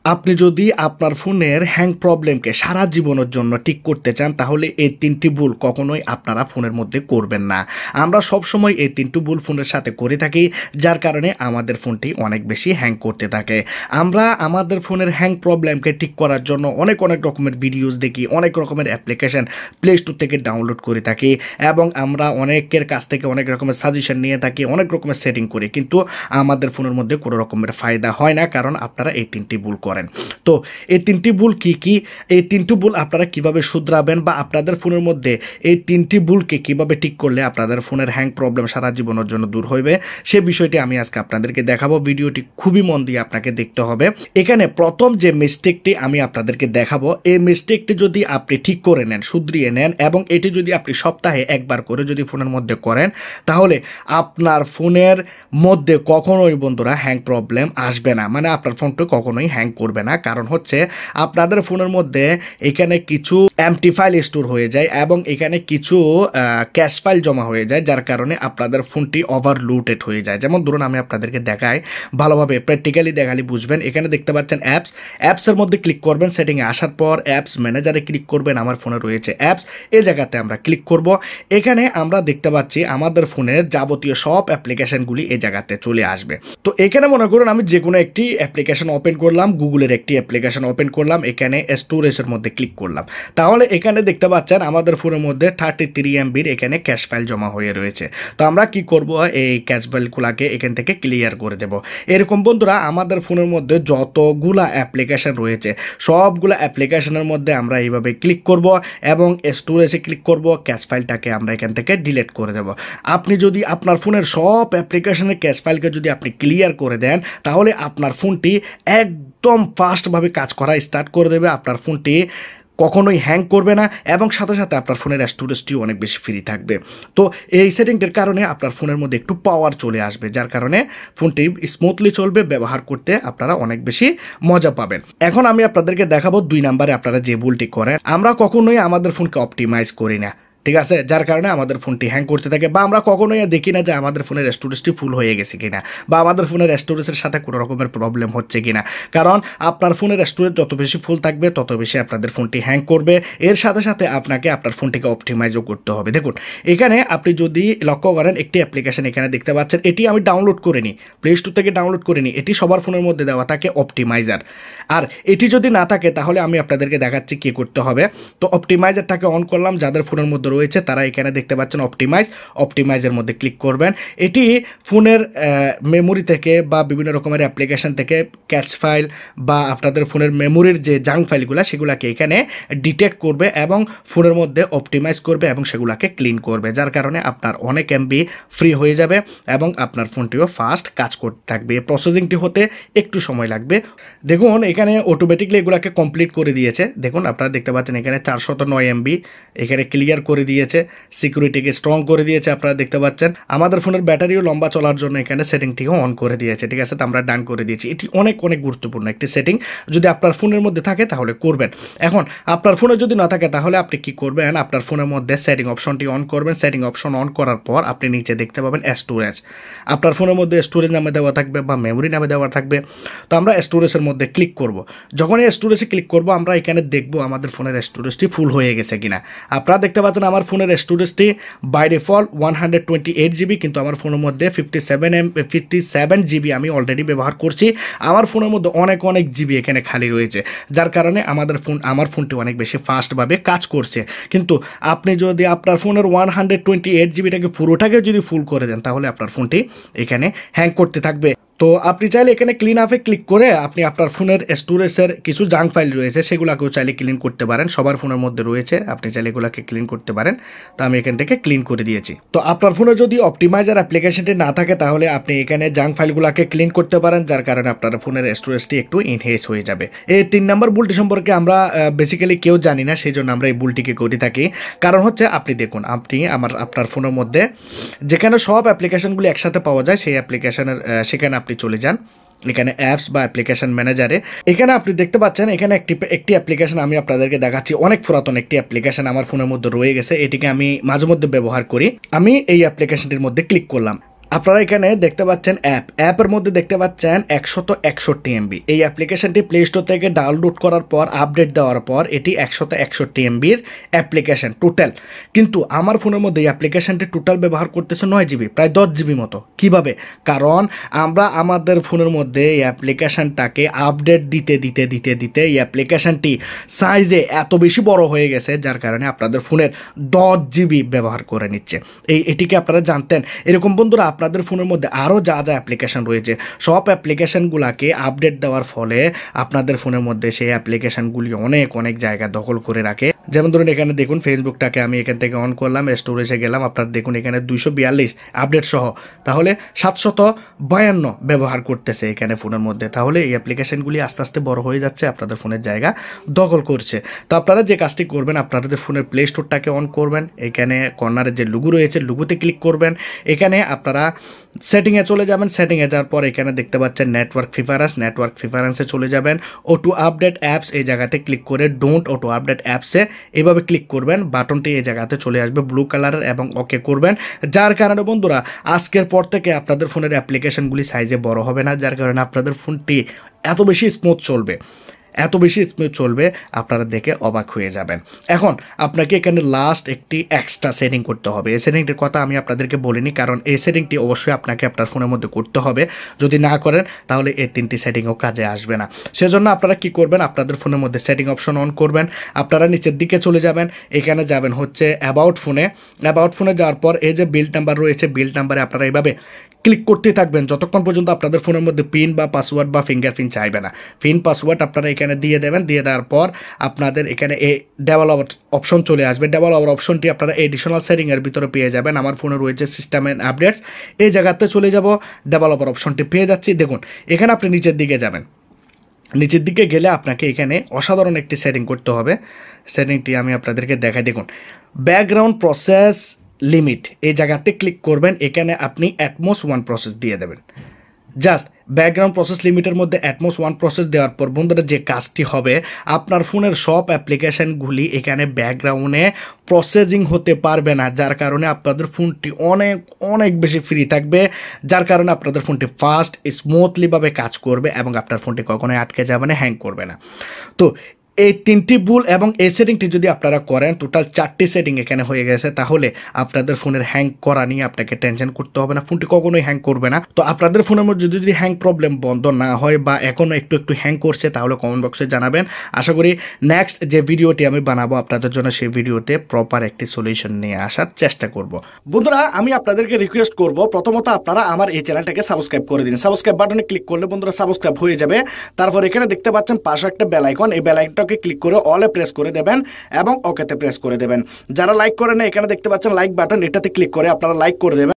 আপনি যদি আপনার ফোনের হ্যাং প্রবলেমকে সারা জীবনের জন্য ঠিক করতে চান তাহলে এই 3টি ভুল কখনোই আপনারা ফোনের মধ্যে করবেন না। আমরা সবসময় এই 3টি ভুল ফোনের সাথে করে থাকি, যার কারণে আমাদের ফোনটি অনেক বেশি হ্যাং করতে থাকে। আমরা আমাদের ফোনের হ্যাং প্রবলেমকে ঠিক করার জন্য অনেক রকমের ভিডিওস দেখি, অনেক রকমের অ্যাপ্লিকেশন প্লে স্টোর থেকে ডাউনলোড করে থাকি এবং আমরা অনেকের কাছ থেকে অনেক রকমের সাজেশন নিয়ে থাকি, অনেক রকমের সেটিং করি, কিন্তু আমাদের ফোনের মধ্যে কোনো রকমের ফায়দা হয় না, কারণ আপনারা এই 3টি ভুল করেন। তো এই 3টি ভুল কি এই 3টি ভুল আপনারা কিভাবে শুধরাবেন বা আপনাদের ফোনের মধ্যে এই 3টি ভুলকে কিভাবে ঠিক করলে আপনাদের ফোনের হ্যাং প্রবলেম সারা জীবনের জন্য দূর হইবে, সে বিষয়টি আমি আজকে আপনাদেরকে দেখাবো। ভিডিওটি খুবই মন দিয়ে আপনাকে দেখতে হবে। এখানে প্রথম যে মিস্টেকটি আমি আপনাদেরকে দেখাবো, এই মিস্টেকটি যদি আপনি ঠিক করে নেন, শুধরিয়ে নেন এবং এটি যদি আপনি সপ্তাহে একবার করে যদি ফোনের মধ্যে করেন, তাহলে আপনার ফোনের মধ্যে কখনোই বন্ধুরা হ্যাং প্রবলেম আসবে না। মানে আপনার ফোনটা কখনোই হ্যাং করবে না। কারণ হচ্ছে আপনাদের ফোনের মধ্যে এখানে কিছু এমটি ফাইল স্টোর হয়ে যায় এবং এখানে কিছু ক্যাশ ফাইল জমা হয়ে যায়, যার কারণে আপনাদের ফোনটি ওভারলোডেড হয়ে যায়। যেমন ধরুন আমি আপনাদেরকে দেখাই, ভালোভাবে প্র্যাকটিক্যালি দেখালে বুঝবেন। এখানে দেখতে পাচ্ছেন অ্যাপসের মধ্যে ক্লিক করবেন, সেটিংয়ে আসার পর অ্যাপস ম্যানেজারে ক্লিক করবেন। আমার ফোনে রয়েছে অ্যাপস, এই জায়গাতে আমরা ক্লিক করব। এখানে আমরা দেখতে পাচ্ছি আমাদের ফোনের যাবতীয় সব অ্যাপ্লিকেশনগুলি এই জায়গাতে চলে আসবে। তো এখানে মনে করুন আমি যে কোনো একটি অ্যাপ্লিকেশন ওপেন করলাম, গুগলের একটি অ্যাপ্লিকেশন ওপেন করলাম, এখানে স্টোরেজের মধ্যে ক্লিক করলাম, তাহলে এখানে দেখতে পাচ্ছেন আমাদের ফোনের মধ্যে 33 MBর এখানে ক্যাশ ফাইল জমা হয়ে রয়েছে। তো আমরা কি করব, এই ক্যাশ ফাইলগুলোকে এখান থেকে ক্লিয়ার করে দেব। এরকম বন্ধুরা আমাদের ফোনের মধ্যে যতগুলা অ্যাপ্লিকেশন রয়েছে সবগুলা অ্যাপ্লিকেশনের মধ্যে আমরা এইভাবে ক্লিক করব এবং স্টোরেজে ক্লিক করব, ক্যাশ ফাইলটাকে আমরা এখান থেকে ডিলিট করে দেব। আপনি যদি আপনার ফোনের সব অ্যাপ্লিকেশনের ক্যাশ ফাইলকে যদি আপনি ক্লিয়ার করে দেন, তাহলে আপনার ফোনটি একদম ফাস্টভাবে কাজ করা স্টার্ট করে দেবে। আপনার ফোনটি কখনোই হ্যাং করবে না এবং সাথে সাথে আপনার ফোনের স্টোরেজটিও অনেক বেশি ফ্রি থাকবে। তো এই সেটিংটির কারণে আপনার ফোনের মধ্যে একটু পাওয়ার চলে আসবে, যার কারণে ফোনটি স্মুথলি চলবে, ব্যবহার করতে আপনারা অনেক বেশি মজা পাবেন। এখন আমি আপনাদেরকে দেখাবো 2 নম্বরে আপনারা যে ভুলটি করেন। আমরা কখনোই আমাদের ফোনকে অপটিমাইজ করি না, ঠিক আছে, যার কারণে আমাদের ফোনটি হ্যাং করতে থাকে, বা আমরা কখনোই দেখি না যে আমাদের ফোনের স্টোরেজটি ফুল হয়ে গেছে কিনা বা আমাদের ফোনের স্টোরেজের সাথে কোনো রকমের প্রবলেম হচ্ছে কিনা। কারণ আপনার ফোনের স্টোরেজ যত বেশি ফুল থাকবে তত বেশি আপনাদের ফোনটি হ্যাং করবে। এর সাথে সাথে আপনাকে আপনার ফোনটিকে অপটিমাইজও করতে হবে। দেখুন এখানে আপনি যদি লক্ষ্য করেন একটি অ্যাপ্লিকেশন এখানে দেখতে পাচ্ছেন, এটি আমি ডাউনলোড করিনি, প্লে স্টোর থেকে ডাউনলোড করিনি, এটি সবার ফোনের মধ্যে দেওয়া থাকে অপটিমাইজার। আর এটি যদি না থাকে তাহলে আমি আপনাদেরকে দেখাচ্ছি কী করতে হবে। তো অপটিমাইজারটাকে অন করলাম, যাদের ফোনের মধ্যে রয়েছে তারা এখানে দেখতে পাচ্ছেন অপটিমাইজের মধ্যে ক্লিক করবেন। এটি ফোনের মেমোরি থেকে বা বিভিন্ন রকমের অ্যাপ্লিকেশন থেকে ক্যাচ ফাইল বা আপনাদের ফোনের মেমোরির যে জাঙ্ক ফাইলগুলো সেগুলোকে এখানে ডিটেক্ট করবে এবং ফোনের মধ্যে অপটিমাইজ করবে এবং সেগুলোকে ক্লিন করবে, যার কারণে আপনার অনেক এমবি ফ্রি হয়ে যাবে এবং আপনার ফোনটিও ফাস্ট কাজ করতে থাকবে। প্রসেসিংটি হতে একটু সময় লাগবে। দেখুন এখানে অটোমেটিকলি এগুলোকে কমপ্লিট করে দিয়েছে। দেখুন আপনারা দেখতে পাচ্ছেন এখানে 409 MB এখানে ক্লিয়ার করে দিয়েছে, সিকিউরিটিকে স্ট্রং করে দিয়েছে। আপনারা দেখতে পাচ্ছেন আমাদের ফোনের ব্যাটারিও লম্বা চলার জন্য এখানে সেটিংটিও অন করে দিয়েছে, ঠিক আছে, তো আমরা ডান করে দিয়েছি। এটি অনেক গুরুত্বপূর্ণ একটি সেটিং, যদি আপনার ফোনের মধ্যে থাকে তাহলে করবেন। এখন আপনার ফোনে যদি না থাকে তাহলে আপনি কি করবেন, আপনার ফোনের মধ্যে সেটিং অপশনটি অন করবেন। সেটিং অপশন অন করার পর আপনি নিচে দেখতে পাবেন স্টোরেজ। আপনার ফোনের মধ্যে স্টোরেজ নামে দেওয়া থাকবে বা মেমোরি নামে দেওয়া থাকবে। তো আমরা স্টোরেজের মধ্যে ক্লিক করব। যখন এই স্টোরেজে ক্লিক করব আমরা এখানে দেখব আমাদের ফোনের স্টোরেজটি ফুল হয়ে গেছে কিনা। আপনারা দেখতে পাচ্ছেন আমার ফোনের স্টোরেজটি বাই ডিফল্ট 128 GB, কিন্তু আমার ফোনের মধ্যে 57 GB আমি অলরেডি ব্যবহার করছি। আমার ফোনের মধ্যে অনেক জিবি এখানে খালি রয়েছে, যার কারণে আমার ফোনটি অনেক বেশি ফাস্টভাবে কাজ করছে। কিন্তু আপনি যদি আপনার ফোনের 128 GBটাকে পুরোটাকে যদি ফুল করে দেন তাহলে আপনার ফোনটি এখানে হ্যাং করতে থাকবে। তো আপনি চাইলে এখানে ক্লিন আপে ক্লিক করে আপনি আপনার ফোনের স্টোরেজের কিছু জাঙ্ক ফাইল রয়েছে সেগুলোকেও চাইলে ক্লিন করতে পারেন। সবার ফোনের মধ্যে রয়েছে, আপনি চাইলে এগুলোকে ক্লিন করতে পারেন। তো আমি এখান থেকে ক্লিন করে দিয়েছি। তো আপনার ফোনে যদি অপটিমাইজার অ্যাপ্লিকেশনটি না থাকে তাহলে আপনি এখানে জাঙ্ক ফাইলগুলোকে ক্লিন করতে পারেন, যার কারণে আপনার ফোনের স্টোরেজটি একটু এনহ্যান্স হয়ে যাবে। এই 3 নম্বর ভুলটি সম্পর্কে আমরা বেসিক্যালি কেউ জানি না, সেই জন্য আমরা এই ভুলটিকে করে থাকি। কারণ হচ্ছে আপনি দেখুন আপনার ফোনের মধ্যে যেখানে সব অ্যাপ্লিকেশনগুলি একসাথে পাওয়া যায় সেই সেখানে আপনি চলে যান। এখানে অ্যাপস বা অ্যাপ্লিকেশন ম্যানেজারে এখানে আপনি দেখতে পাচ্ছেন এখানে একটি অ্যাপ্লিকেশন আমি আপনাদেরকে দেখাচ্ছি। অনেক পুরাতন একটি অ্যাপ্লিকেশন আমার ফোনের মধ্যে রয়ে গেছে, এটিকে আমি মাঝে মধ্যে ব্যবহার করি। আমি এই অ্যাপ্লিকেশনটির মধ্যে ক্লিক করলাম। আপনারা এখানে দেখতে পাচ্ছেন অ্যাপের মধ্যে দেখতে পাচ্ছেন 161 এমবি। এই অ্যাপ্লিকেশনটি প্লে স্টোর থেকে ডাউনলোড করার পর আপডেট দেওয়ার পর এটি 161 এমবির অ্যাপ্লিকেশন টোটাল। কিন্তু আমার ফোনের মধ্যে এই অ্যাপ্লিকেশনটি টোটাল ব্যবহার করতেছে 9 জিবি, প্রায় 10 জিবি মতো। কিভাবে? কারণ আমরা আমাদের ফোনের মধ্যে এই অ্যাপ্লিকেশনটাকে আপডেট দিতে দিতে দিতে দিতে এই অ্যাপ্লিকেশনটি সাইজে এত বেশি বড় হয়ে গেছে, যার কারণে আপনাদের ফোনের 10 জিবি ব্যবহার করে নিচ্ছে। এটিকে আপনারা জানতেন? এরকম বন্ধুরা আপনাদের ফোনের মধ্যে আরও যা যা অ্যাপ্লিকেশন রয়েছে সব অ্যাপ্লিকেশনগুলোকে আপডেট দেওয়ার ফলে আপনাদের ফোনের মধ্যে সেই অ্যাপ্লিকেশনগুলি অনেক অনেক জায়গা দখল করে রাখে। যেমন ধরুন এখানে দেখুন ফেসবুকটাকে আমি এখান থেকে অন করলাম, স্টোরেজে গেলাম, আপনারা দেখুন এখানে 242 আপডেট সহ, তাহলে 752 ব্যবহার করতেছে এখানে ফোনের মধ্যে। তাহলে এই অ্যাপ্লিকেশনগুলি আস্তে আস্তে বড় হয়ে যাচ্ছে, আপনাদের ফোনের জায়গা দখল করছে। তো আপনারা যে কাজটি করবেন, আপনাদের ফোনের প্লে স্টোরটাকে অন করবেন, এখানে কর্নারে যে লুগো রয়েছে লুগোতে ক্লিক করবেন, এখানে আপনারা সেটিংয়ে চলে যাবেন। সেটিংয়ে যাওয়ার পর এখানে দেখতে পাচ্ছেন নেটওয়ার্ক প্রিফারেন্সে চলে যাবেন। অটো আপডেট অ্যাপস এই জায়গাতে ক্লিক করে ডোন্ট অটো আপডেট অ্যাপসে এভাবে ক্লিক করবেন, বাটনটি এই জায়গাতে চলে আসবে ব্লু কালারের এবং ওকে করবেন। যার কারণে বন্ধুরা আজকের পর থেকে আপনাদের ফোনের অ্যাপ্লিকেশনগুলি সাইজে বড় হবে না, যার কারণে আপনাদের ফোনটি এত বেশি স্মুথ চলবে আপনারা দেখে অবাক হয়ে যাবেন। এখন আপনাকে এখানে লাস্ট একটি এক্সট্রা সেটিং করতে হবে। এই সেটিংটির কথা আমি আপনাদেরকে বলিনি, কারণ এই সেটিংটি অবশ্যই আপনাকে আপনার ফোনের মধ্যে করতে হবে। যদি না করেন তাহলে এই 3টি সেটিংও কাজে আসবে না। সেজন্য আপনারা কি করবেন, আপনাদের ফোনের মধ্যে সেটিং অপশন অন করবেন, আপনারা নিচের দিকে চলে যাবেন, এখানে যাবেন হচ্ছে অ্যাবাউট ফোনে যাওয়ার পর এই যে বিল্ড নাম্বার রয়েছে, বিল্ড নাম্বারে আপনারা এইভাবে ক্লিক করতে থাকবেন যতক্ষণ পর্যন্ত আপনাদের ফোনের মধ্যে পিন বা পাসওয়ার্ড বা ফিঙ্গারপ্রিন্ট চাইবে না। পিন পাসওয়ার্ড আপনারা এখানে দিয়ে দেবেন, দিয়ে দেওয়ার পর আপনাদের এখানে এই ডেভেলপার অপশন চলে আসবে। ডেভেলপার অপশনটি আপনারা এডিশনাল সেটিংয়ের ভিতরে পেয়ে যাবেন। আমার ফোনে রয়েছে সিস্টেম অ্যান্ড আপডেটস, এই জায়গাতে চলে যাব, ডেভেলপার অপশনটি পেয়ে যাচ্ছি। দেখুন এখানে আপনি নিচের দিকে যাবেন, নিচের দিকে গেলে আপনাকে এখানে অসাধারণ একটি সেটিং করতে হবে। সেটিংটি আমি আপনাদেরকে দেখাই। দেখুন ব্যাকগ্রাউন্ড প্রসেস লিমিট এই জায়গাতে ক্লিক করবেন, এখানে আপনি অ্যাটমোস 1 প্রসেস দিয়ে দেবেন। জাস্ট ব্যাকগ্রাউন্ড প্রসেস লিমিটের মধ্যে অ্যাটমোস 1 প্রসেস দেওয়ার পর বন্ধুরা যে কাজটি হবে, আপনার ফোনের সব অ্যাপ্লিকেশানগুলি এখানে ব্যাকগ্রাউন্ডে প্রসেসিং হতে পারবে না, যার কারণে আপনাদের ফোনটি অনেক অনেক বেশি ফ্রি থাকবে, যার কারণে আপনাদের ফোনটি ফাস্ট স্মুথলিভাবে কাজ করবে এবং আপনার ফোনটি কখনোই আটকে যাবে না, হ্যাং করবে না। তো এই 3টি ভুল এবং এই সেটিংটি যদি আপনারা করেন, টোটাল 4টি সেটিং এখানে হয়ে গেছে, তাহলে আপনাদের ফোনের হ্যাং করা নিয়ে আপনাকে টেনশন করতে হবে না, ফোনটি কখনোই হ্যাং করবে না। তো আপনাদের ফোনের মধ্যে যদি হ্যাং প্রবলেম বন্ধ না হয় বা এখনও একটু একটু হ্যাং করছে, তাহলে কমেন্ট বক্সে জানাবেন। আশা করি নেক্সট যে ভিডিওটি আমি বানাবো আপনাদের জন্য, সেই ভিডিওতে প্রপার একটি সলিউশন নিয়ে আসার চেষ্টা করব। বন্ধুরা আমি আপনাদেরকে রিকোয়েস্ট করব, প্রথমত আপনারা আমার এই চ্যানেলটাকে সাবস্ক্রাইব করে দিন। সাবস্ক্রাইব বাটনে ক্লিক করলে বন্ধুরা সাবস্ক্রাইব হয়ে যাবে। তারপর এখানে দেখতে পাচ্ছেন পাশে একটা বেল আইকন, এই বেল আইকনটাকে ক্লিক করে অলে প্রেস করে দেবেন এবং ওকেতে প্রেস করে দেবেন। যারা লাইক করেন এখানে দেখতে পাচ্ছেন লাইক বাটন, এটাতে ক্লিক করে আপনারা লাইক করে দেবেন।